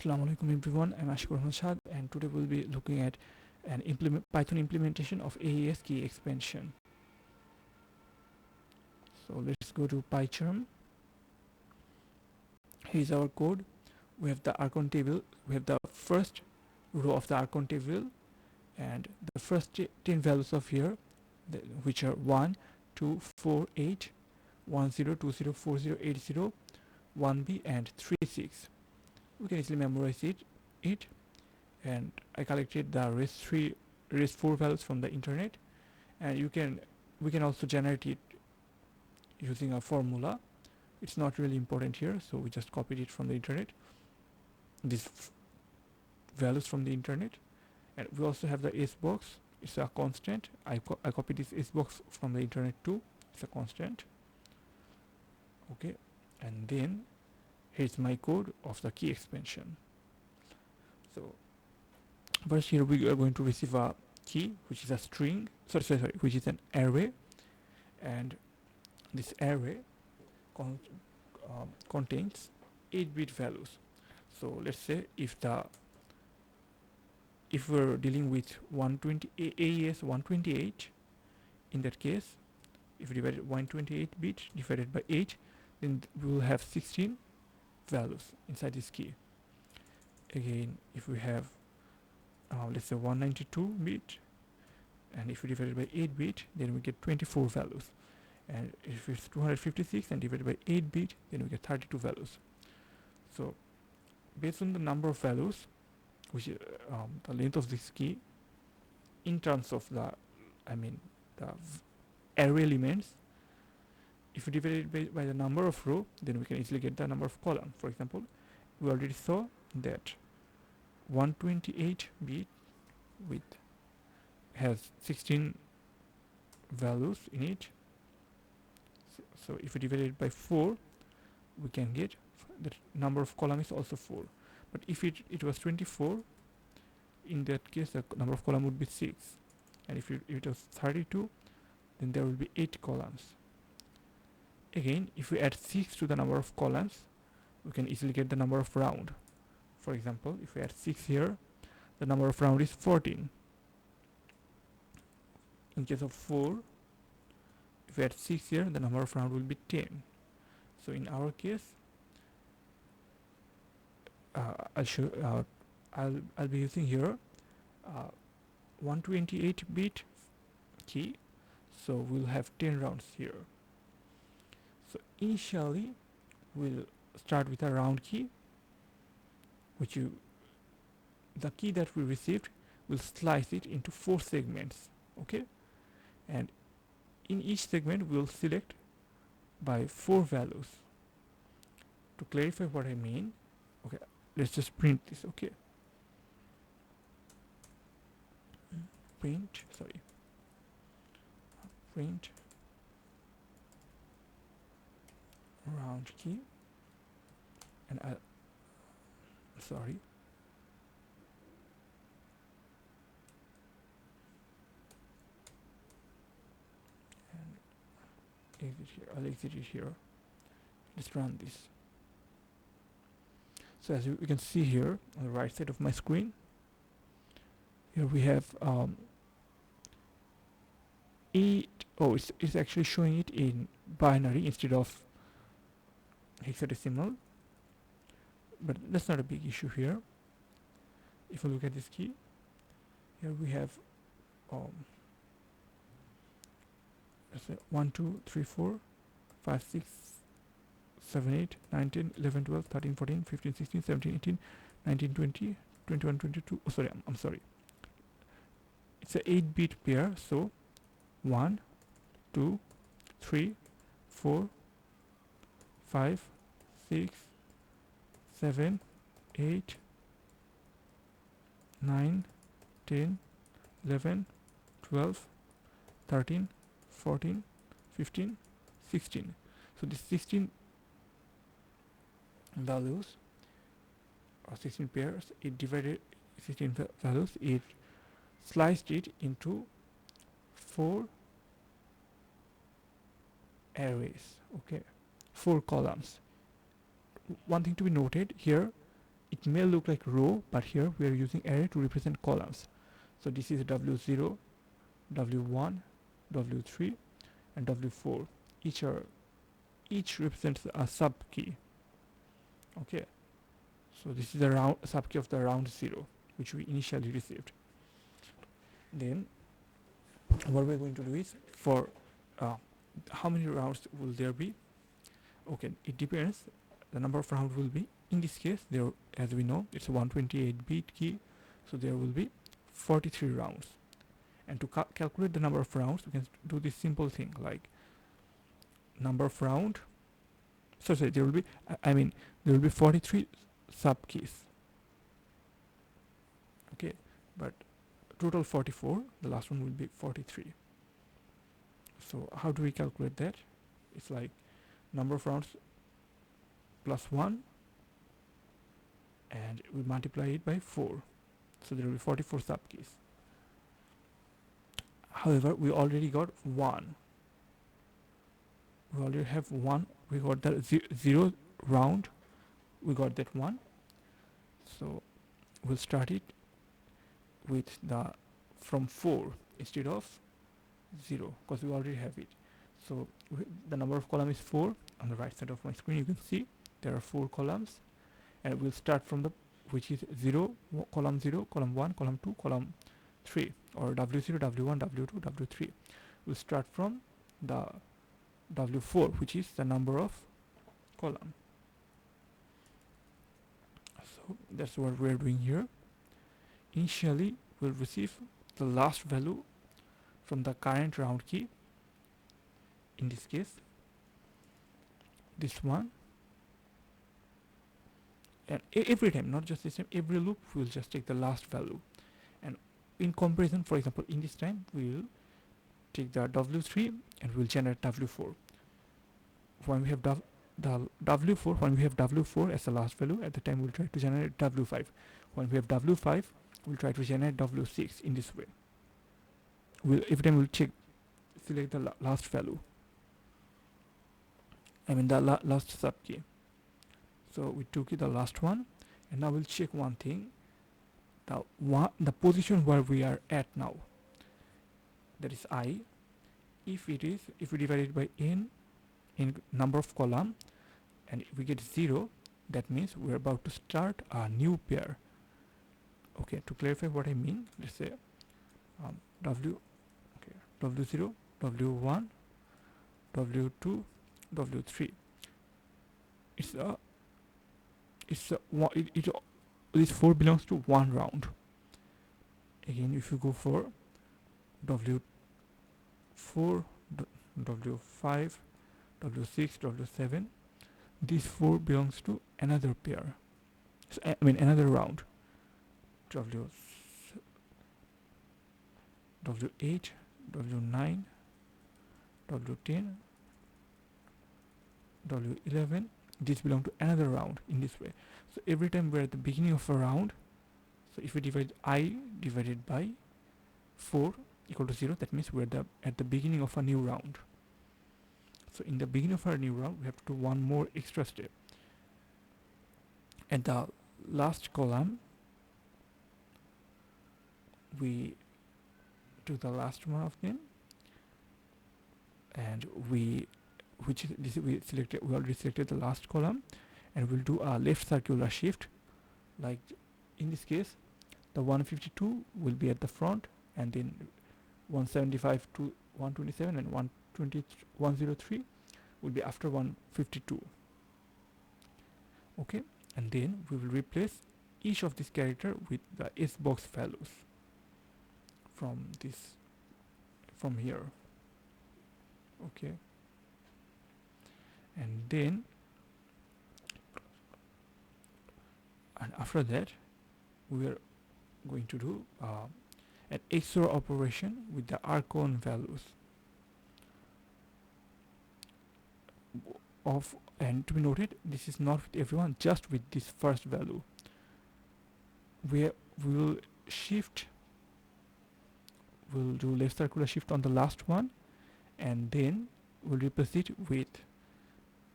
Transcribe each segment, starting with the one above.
Assalamu alaikum everyone, I'm Ashkur Shad, and today we'll be looking at an Python implementation of AES key expansion. So let's go to PyCharm. Here's our code. We have the rcon table. We have the first row of the rcon table and the first 10 values of here, which are 1, 2, 4, 8, 10, 20, 40, 80, 1b and 3, 6. We can easily memorize it, and I collected the rest 4 values from the internet, and we can also generate it using a formula. It's not really important here, so we just copied it from the internet, these values from the internet. And we also have the sbox. It's a constant. I copied this sbox from the internet too. It's a constant. Okay, and then here's my code of the key expansion. So first here we are going to receive a key, which is a string, sorry, which is an array, and this array contains 8-bit values. So let's say if we're dealing with AES 128, in that case, if we divide 128 bit divided by 8, then we will have 16 values inside this key. Again, if we have let's say 192 bit, and if we divide it by 8 bit, then we get 24 values. And if it's 256 and divided by 8 bit, then we get 32 values. So based on the number of values, which is the length of this key, in terms of the array elements, if we divide it by the number of row, then we can easily get the number of column. For example, we already saw that 128 bit has 16 values in it. So if we divide it by 4, we can get the number of column is also 4. But if it was 24, in that case the number of column would be 6. And if it was 32, then there will be 8 columns. Again, if we add 6 to the number of columns, we can easily get the number of round. For example, if we add 6 here, the number of round is 14. In case of 4, if we add 6 here, the number of round will be 10. So in our case, I'll be using here 128 bit key, so we'll have 10 rounds here. So initially we'll start with a round key, the key that we received, will slice it into 4 segments. Okay, and in each segment we'll select by 4 values. To clarify what I mean, okay, let's just print this. Okay, print round key, and I'll exit it here. Let's run this. So as you can see here on the right side of my screen, here we have it's actually showing it in binary instead of hexadecimal, but that's not a big issue here. If you look at this key, here we have 1, 2, 3, 4, 5, 6, 7, 8, 9, 10, 11, 12, 13, 14, 15, 16, 17, 18, 19, 20, 21, 22. Oh, sorry, I'm sorry. It's a 8-bit pair, so 1, 2, 3, 4, 5, 6, 7, 8, 9, 10, 11, 12, 13, 14, 15, 16. So this 16 values or 16 pairs, it divided 16 values, it sliced it into 4 arrays. Okay, 4 columns. One thing to be noted here, it it may look like row, but here we are using array to represent columns. So this is W0, W1, W3, and W4. Each represents a sub key. Okay, so this is the round sub key of the round 0, which we initially received. Then what we're going to do is, for how many rounds will there be? Okay, it depends. The number of rounds will be, in this case, there, as we know, it's a 128-bit key, so there will be 43 rounds. And to calculate the number of rounds, we can do this simple thing, like number of round. So sorry, there will be, there will be 43 sub keys. Okay, but total 44. The last one will be 43. So how do we calculate that? It's like number of rounds plus 1, and we multiply it by 4. So there will be 44 sub keys. However, we already got 1. We already have 1. We got the 0 round. We got that 1. So we'll start it with the from 4 instead of 0, because we already have it. So the number of columns is 4. On the right side of my screen, you can see there are 4 columns, and we'll start from the, which is 0, column 1, column 2, column 3, or W0, W1, W2, W3. We'll start from the W4, which is the number of column. So that's what we're doing here. Initially, we'll receive the last value from the current round key. In this case, this one. And every time, not just this time, every loop we'll just take the last value. And in comparison, for example, in this time we'll take the W3 and we'll generate W4. When we have the W4, when we have W4 as the last value, at the time we'll try to generate W5. When we have W5, we'll try to generate W6 in this way. Every time we'll select the last value. The last sub key. So we took the last one, and now we'll check one thing. The position where we are at now, that is I. If we divide it by n in number of column, and if we get 0, that means we're about to start a new pair. Okay, to clarify what I mean, let's say W0, W1, W2, W3. This 4 belongs to one round. Again, if you go for W4, W5, W6, W7, this 4 belongs to another pair. So, another round. W8, W9, W10, W11. This belongs to another round in this way. So every time we're at the beginning of a round, so if we divide I divided by 4 equal to 0, that means we're at the beginning of a new round. So in the beginning of our new round, we have to do one more extra step. At the last column, we do the last one of them, and we already selected the last column, and we'll do a left circular shift. Like in this case, the 152 will be at the front, and then 175 to 127 and 103 will be after 152. Okay, and then we will replace each of these character with the sbox values from here. Okay, and then after that we are going to do an XOR operation with the rcon values of, and to be noted, this is not with everyone, just with this first value. We will do left circular shift on the last one, and then we'll replace it with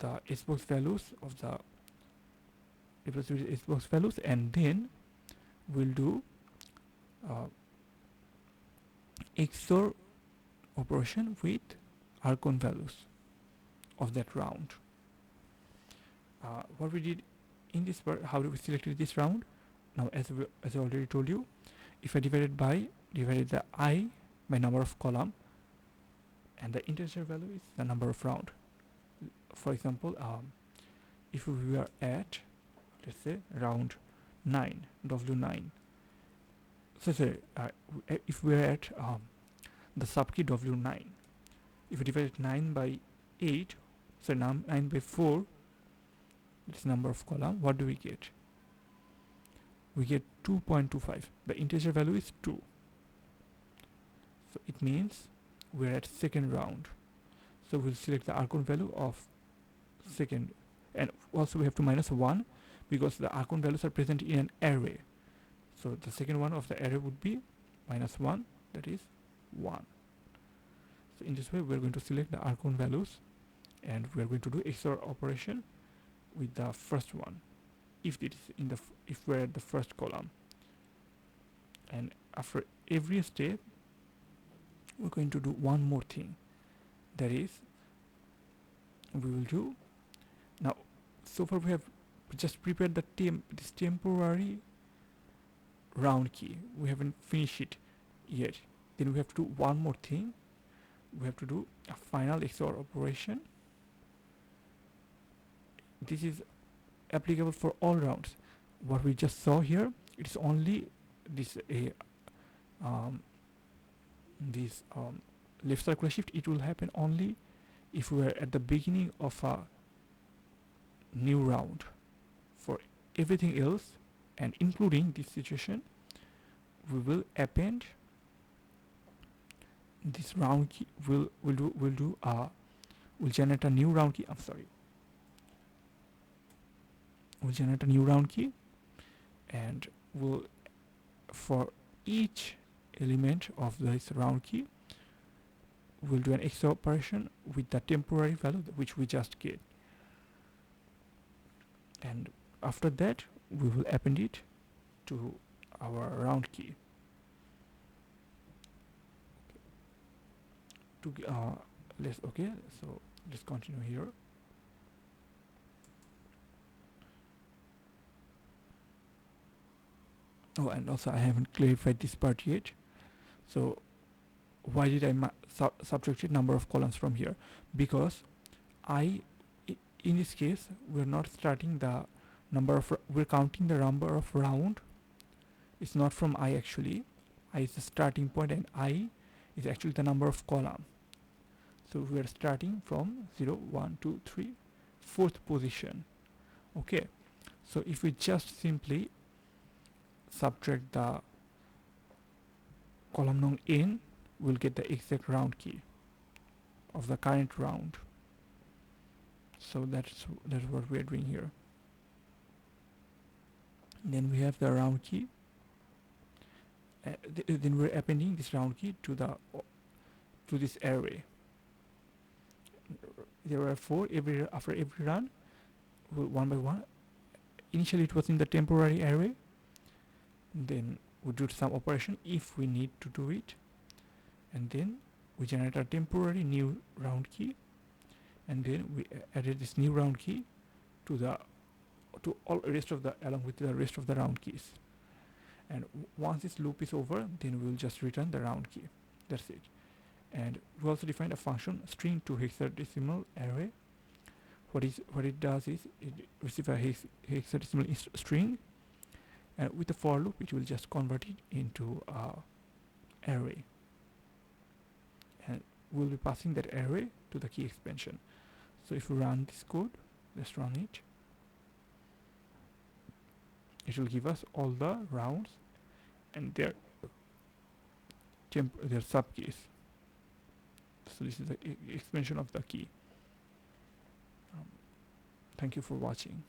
the sbox values of the replace with sbox values, and then we'll do uh, XOR operation with rcon values of that round. What we did in this part, how we selected this round. Now, as I already told you, if I divided the I by number of column, and the integer value is the number of round. For example, if we are at, let's say, round 9, W9. So sorry, if we are at the subkey W9, if we divide 9 by 8, so 9 by 4, this number of column, what do we get? We get 2.25. The integer value is 2. So it means we're at second round. So we'll select the rcon value of second, and also we have to minus 1 because the rcon values are present in an array. So the second one of the array would be minus 1, that is 1. So in this way we're going to select the rcon values, and we're going to do XOR operation with the first one if it is in the if we're at the first column. And after every step we're going to do one more thing, that is we will do now. So far we have just prepared the this temporary round key, we haven't finished it yet. Then we have to do one more thing. We have to do a final XOR operation. This is applicable for all rounds. What we just saw here, it's only this left circular shift. It will happen only if we are at the beginning of a new round. For everything else, and including this situation, we will append this round key. We'll generate a new round key. We'll generate a new round key, and we'll, for each element of this round key, we'll do an XOR operation with the temporary value which we just get, and after that we will append it to our round key. Let's continue here. Oh, and also I haven't clarified this part yet. So why did I subtracted number of columns from here? Because in this case we're not starting the number of, we're counting the number of round. It's not from I actually. I is the starting point, and I is actually the number of column. So we are starting from 0, 1, 2, 3, 4th position. Okay, so if we just simply subtract the column num n, we'll get the exact round key of the current round. So that's what we are doing here. Then we have the round key. Then we're appending this round key to this array. There are 4 after every run, one by one. Initially it was in the temporary array. Then we do some operation if we need to do it, and then we generate a temporary new round key, and then we added this new round key to all rest of the, along with the rest of the round keys. And once this loop is over, then we will just return the round key. That's it. And we also defined a function string to hexadecimal array. What it does is it receives a hexadecimal string, and with the for loop it will just convert it into array, and we'll be passing that array to the key expansion. So if we run this code, let's run it. It will give us all the rounds and their sub keys. So this is the expansion of the key. Thank you for watching.